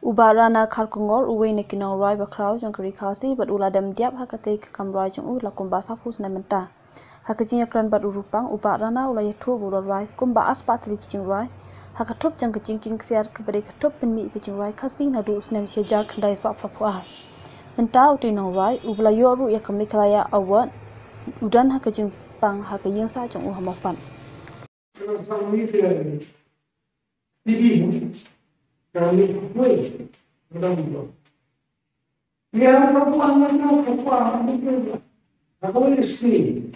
Ubarana kharkungor uwe nekinong roi bakrao jong kari khasi but uladam diap hakate kam roi jong lakumba sapus namenta hakajing akran bat urupang ubarana ulay thu buror roi kumba aspat li jing roi hakatop jang kajing king siar kabade katop penmi kajing roi khasi nadu usnem shejar khandai spa phapua menta utinong roi ublayo ru yakamikraya awat udan hakajing pang hakajing sa jong uhamopan kami hui dalam itu. Dia perempuan itu, aku istri.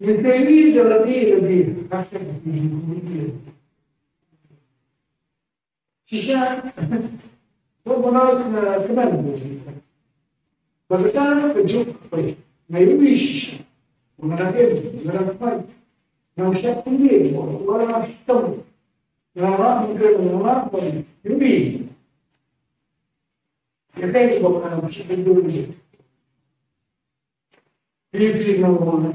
Istri lebih kakek di. Sisa, aku malas kenal dia. Bagaimana kejuk, maybe sisa, mengenai zarapan, yang saya pilih, orang asam. Nama mungkin pun lebih. Kita ini bukan mesti dulu. Pilih nama.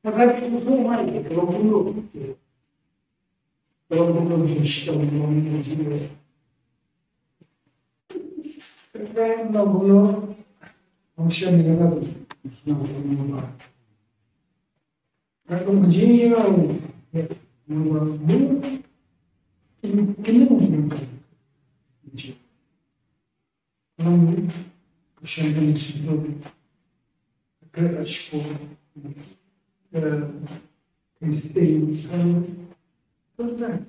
Macam itu semua ini kalau dulu sistem ini juga. Kita nama manusia ni kan nama. Kalau menjadi orang bukan kini bukan jadi orang kesannya itu kerja sekolah Kristen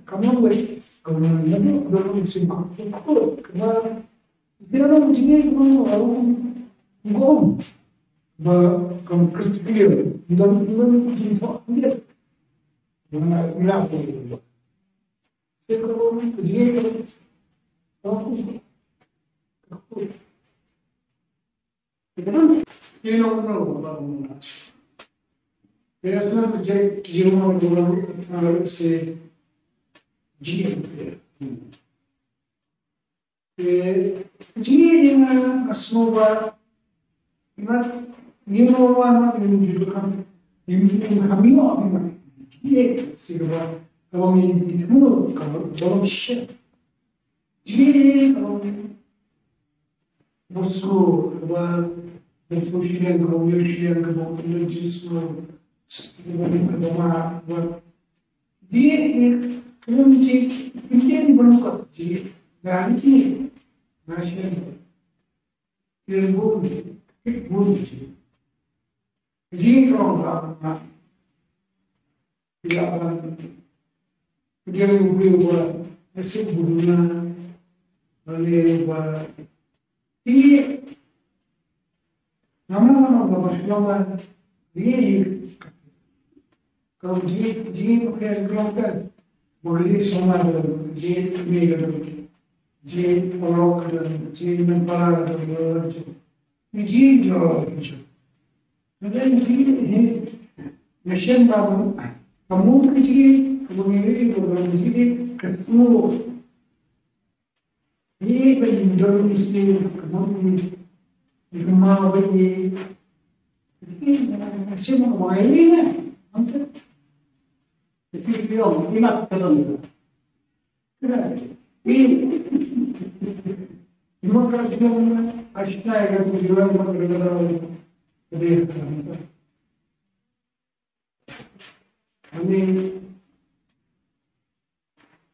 kamu boleh kamu nanti orang singkap karena dia orang jadi orang ngom kamu Kristen dan jadi dia mana boleh sekarang jadi you don't know about much. There's no project you say GM. GM asnova not you know one you become kami orang GM sigara kalau ini kalau shit GM musuh Kemudian kemudian justru kemudian dia kemudian berluka jadi nanti nasional ilmu jadi orang tidak dia berubah nasib buduna oleh ini nama bapak ini kalau jadi pakai kelompok boleh sama jadi mega jadi orang jadi menpar jadi jauh kemudian jadi mesin baru kamu kecil kemudian jadi ketemu ini penjualan istri kemudian rumah bagi semua ini untuk tapi biar imat terus ini kalau kita asal yang berjuang berjuang ini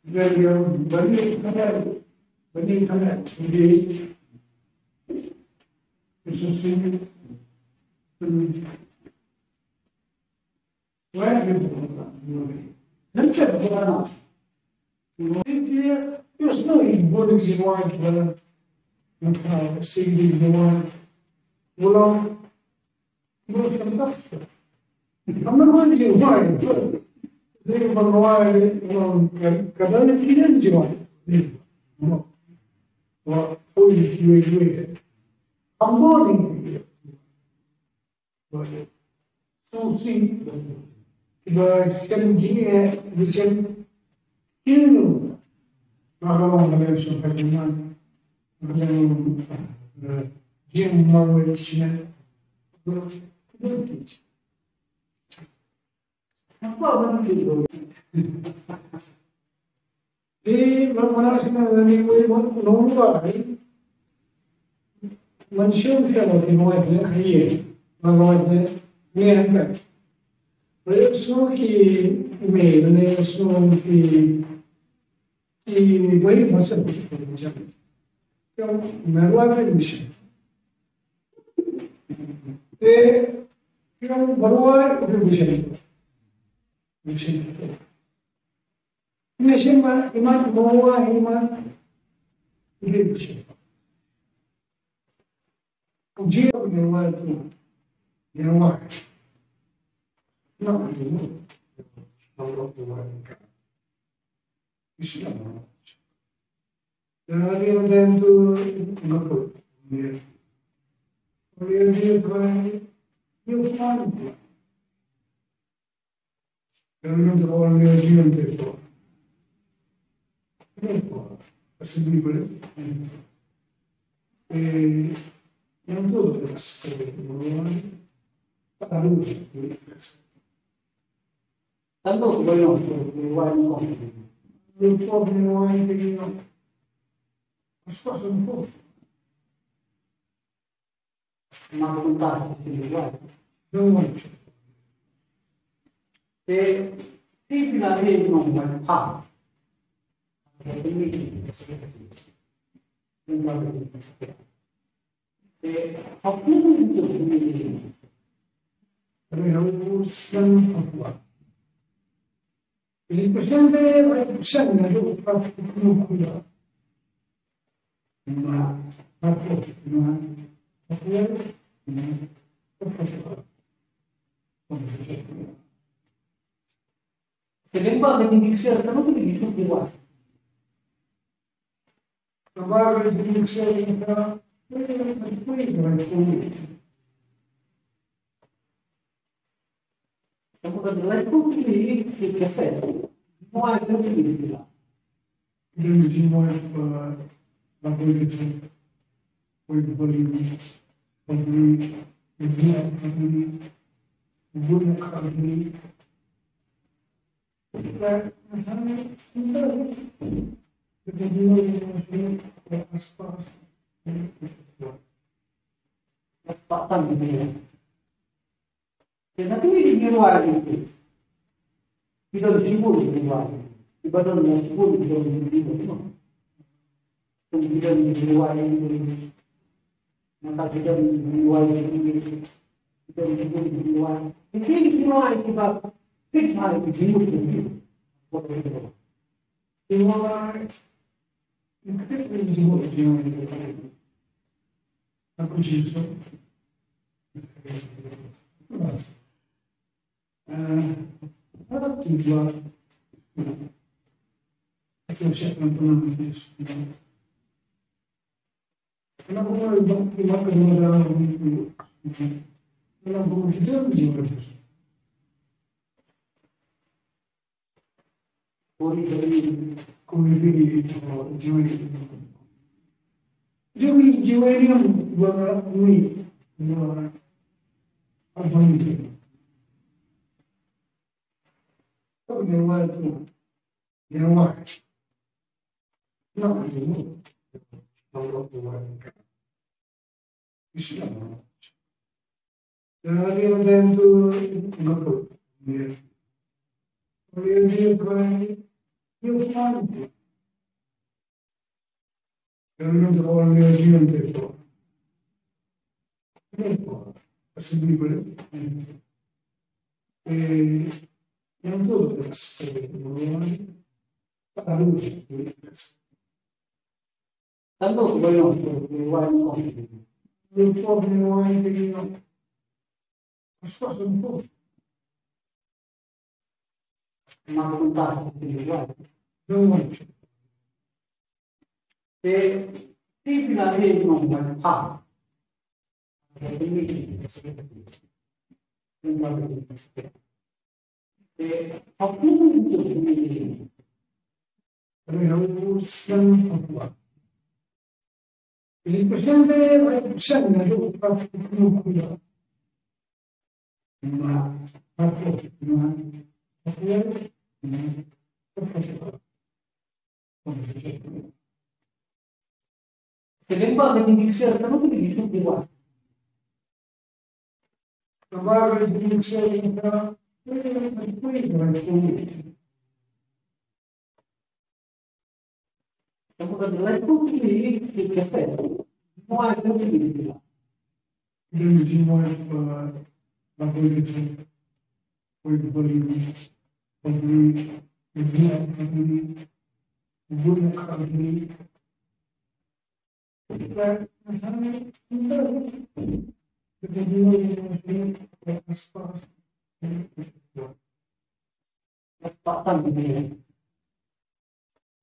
jadi bagi tanah ini sesuatu where you nanti berapa ini terus nih boleh siapa yang untuk sendiri orang pulang tempat kamu boleh siapa jadi berluar kadang tidak siapa oh iya Amboni, susi, berjanji, berjanji, ilmu, Bagaimana Malaysia bagaimana dia Malaysia berarti apa orang itu Di mana sih ni nunggu manusia kalau di luar ni hari mana ni angkat. Oleh semua ki ni semua ki wei macam macam. Kau merwah ni mesti. Kau berwah ni mesti. Ini siapa iman bawa iman ini bukan. Ujian yang mana tu yang mana? Nak tu Allah Tuhan Islam. Jadi orang tu ngapa? Dia Tuhan dia Tuhan. Kalau tu orang dia jiran tu. Asli boleh. Yang tu adalah seperti orang tahu. Tanto boleh buat lupa menuai dengan asas itu. Nak tuntas sendiri. Jangan. Tidak ada yang mengapa. Aku itu harus apa? Ini pasal dia pasal ada apa pun Kenapa menginginkan kamu tu begitu kuat? Agora eu digo que você entra, estamos falando de café. Não há tempo de lá. Ele tinha para política, foi política, Tetapi di luar itu, kita disibuk di luar. Ibadah yang disibuk di luar. Kemudian di luar ini, maka kita di luar ini, kita disibuk di luar. Jadi di luar ini kita disibuk di luar. Di luar kita disibuk di luar. Aku jiwa. Ada tiga. Aku siap pernah menulis. Kenapa orang ibarat kemudahan itu? Kenapa kita jiwa itu? Kori jiwa itu. Jiwa ini yang buat ini, apa ini? Yang mana tu? Yang mana? Nak tu? Allah Tuhan Islam. Jadi orang tu ngapa? Dia Tuhan dia Tuhan. Kalau tu orang dia jiran tu. Asli boleh. Yang tu adalah seperti orang tahu. Tanto boleh buat lupa menuai dengan asas itu. Nak tuntas sendiri. Jangan. Tidak ada yang mengapa. Ini aku itu harus apa? Ini pasal dia pasal ada apa pun. Kedemba benedicție asta nu trebuie niciun privat. Probabil benedicția intră pentru că de la tot e perfect. Nu ai trebuie. La poliție, Patang ini.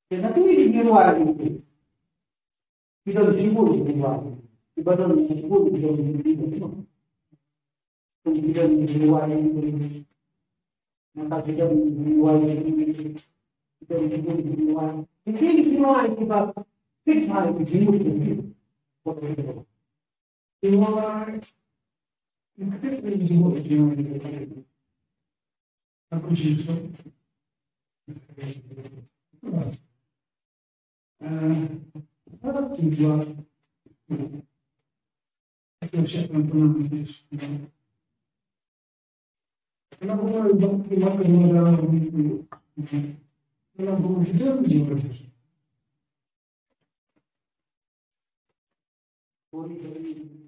Tetapi di luar itu, kita disibuk di luar. Ibadah disibuk di luar. Kemudian di luar itu, maka kita di luar itu, kita disibuk di luar. Ini di luar kita tidak disibuk di luar. di luar yang kedua yang disebut di aku ciso apa tujuan itu siapa yang pernah menulis kenapa orang bilang kemudahan itu kenapa kita menjual itu Sorry.